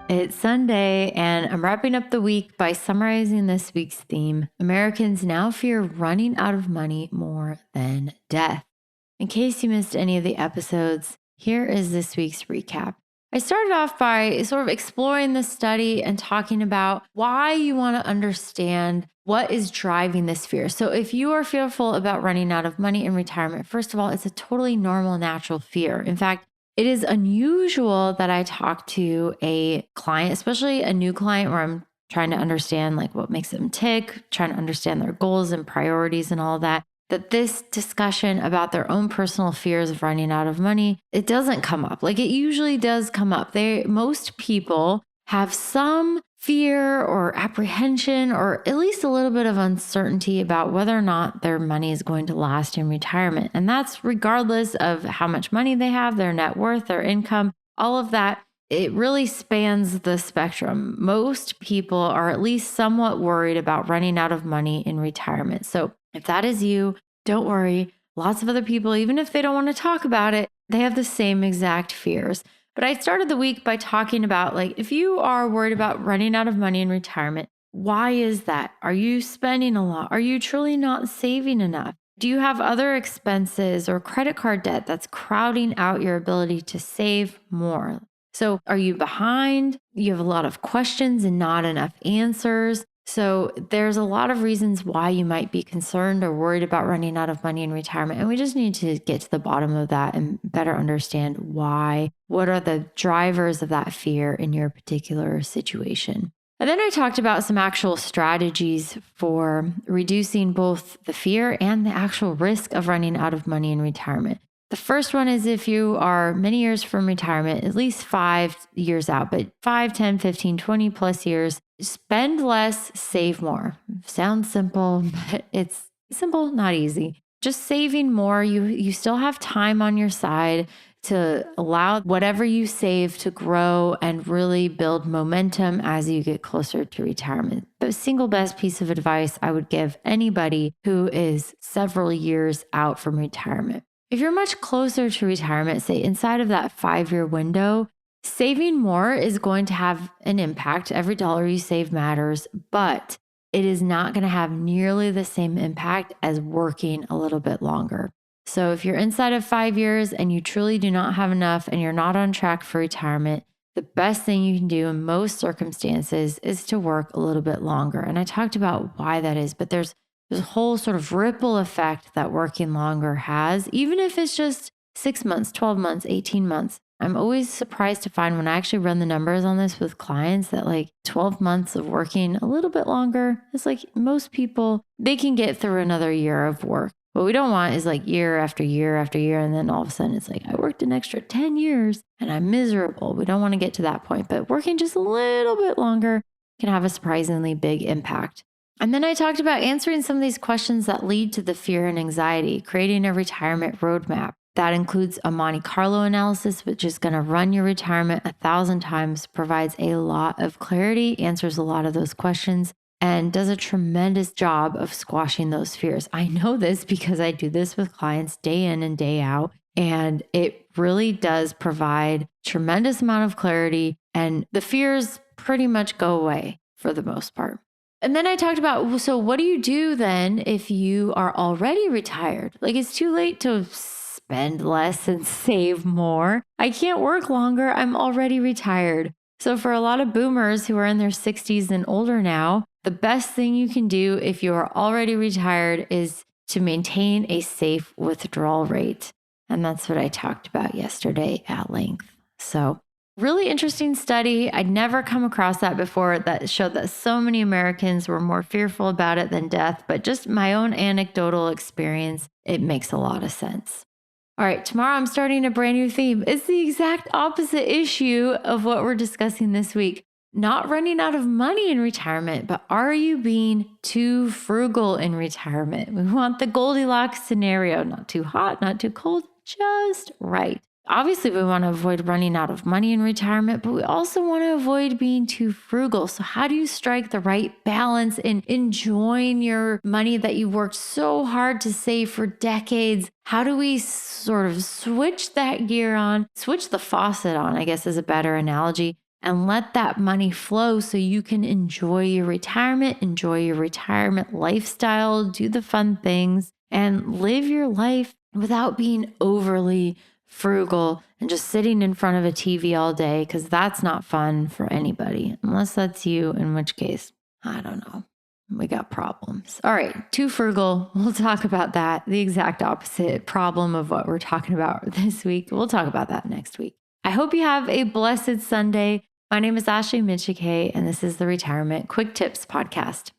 It's Sunday, and I'm wrapping up the week by summarizing this week's theme. Americans now fear running out of money more than death. In case you missed any of the episodes, here is this week's recap. I started off by sort of exploring the study and talking about why you want to understand what is driving this fear. So, if you are fearful about running out of money in retirement, first of all, it's a totally normal, natural fear. In fact, it is unusual that I talk to a client, especially a new client where I'm trying to understand like what makes them tick, trying to understand their goals and priorities and all that this discussion about their own personal fears of running out of money, it doesn't come up. Like it usually does come up. Most people have some fear or apprehension or at least a little bit of uncertainty about whether or not their money is going to last in retirement. And that's regardless of how much money they have, their net worth, their income, all of that. It really spans the spectrum. Most people are at least somewhat worried about running out of money in retirement. So if that is you, don't worry. Lots of other people, even if they don't want to talk about it, they have the same exact fears. But I started the week by talking about like, if you are worried about running out of money in retirement, why is that? Are you spending a lot? Are you truly not saving enough? Do you have other expenses or credit card debt that's crowding out your ability to save more? So are you behind? You have a lot of questions and not enough answers. So there's a lot of reasons why you might be concerned or worried about running out of money in retirement. And we just need to get to the bottom of that and better understand why. What are the drivers of that fear in your particular situation? And then I talked about some actual strategies for reducing both the fear and the actual risk of running out of money in retirement. The first one is if you are many years from retirement, at least 5 years out, but 5, 10, 15, 20 plus years, spend less, save more. Sounds simple, but it's simple, not easy. Just saving more, you still have time on your side to allow whatever you save to grow and really build momentum as you get closer to retirement. The single best piece of advice I would give anybody who is several years out from retirement. If you're much closer to retirement, say inside of that 5-year window, saving more is going to have an impact. Every dollar you save matters, but it is not going to have nearly the same impact as working a little bit longer. So if you're inside of 5 years and you truly do not have enough and you're not on track for retirement, the best thing you can do in most circumstances is to work a little bit longer. And I talked about why that is, but there's a whole sort of ripple effect that working longer has, even if it's just 6 months, 12 months, 18 months. I'm always surprised to find when I actually run the numbers on this with clients that like 12 months of working a little bit longer, it's like most people, they can get through another year of work. What we don't want is like year after year after year. And then all of a sudden it's like, I worked an extra 10 years and I'm miserable. We don't want to get to that point, but working just a little bit longer can have a surprisingly big impact. And then I talked about answering some of these questions that lead to the fear and anxiety, creating a retirement roadmap. That includes a Monte Carlo analysis, which is going to run your retirement 1,000 times, provides a lot of clarity, answers a lot of those questions, and does a tremendous job of squashing those fears. I know this because I do this with clients day in and day out, and it really does provide tremendous amount of clarity, and the fears pretty much go away for the most part. And then I talked about, so what do you do then if you are already retired? Like it's too late to spend less and save more. I can't work longer. I'm already retired. So for a lot of boomers who are in their 60s and older now, the best thing you can do if you are already retired is to maintain a safe withdrawal rate. And that's what I talked about yesterday at length. So really interesting study. I'd never come across that before that showed that so many Americans were more fearful about it than death, but just my own anecdotal experience, it makes a lot of sense. All right, tomorrow I'm starting a brand new theme. It's the exact opposite issue of what we're discussing this week. Not running out of money in retirement, but are you being too frugal in retirement? We want the Goldilocks scenario, not too hot, not too cold, just right. Obviously, we want to avoid running out of money in retirement, but we also want to avoid being too frugal. So how do you strike the right balance in enjoying your money that you worked so hard to save for decades? How do we sort of switch that gear on, switch the faucet on, I guess is a better analogy, and let that money flow so you can enjoy your retirement lifestyle, do the fun things, and live your life without being overly frugal and just sitting in front of a TV all day, because that's not fun for anybody, unless that's you, in which case, I don't know. We got problems. All right, too frugal. We'll talk about that. The exact opposite problem of what we're talking about this week. We'll talk about that next week. I hope you have a blessed Sunday. My name is Ashley Michike, and this is the Retirement Quick Tips Podcast.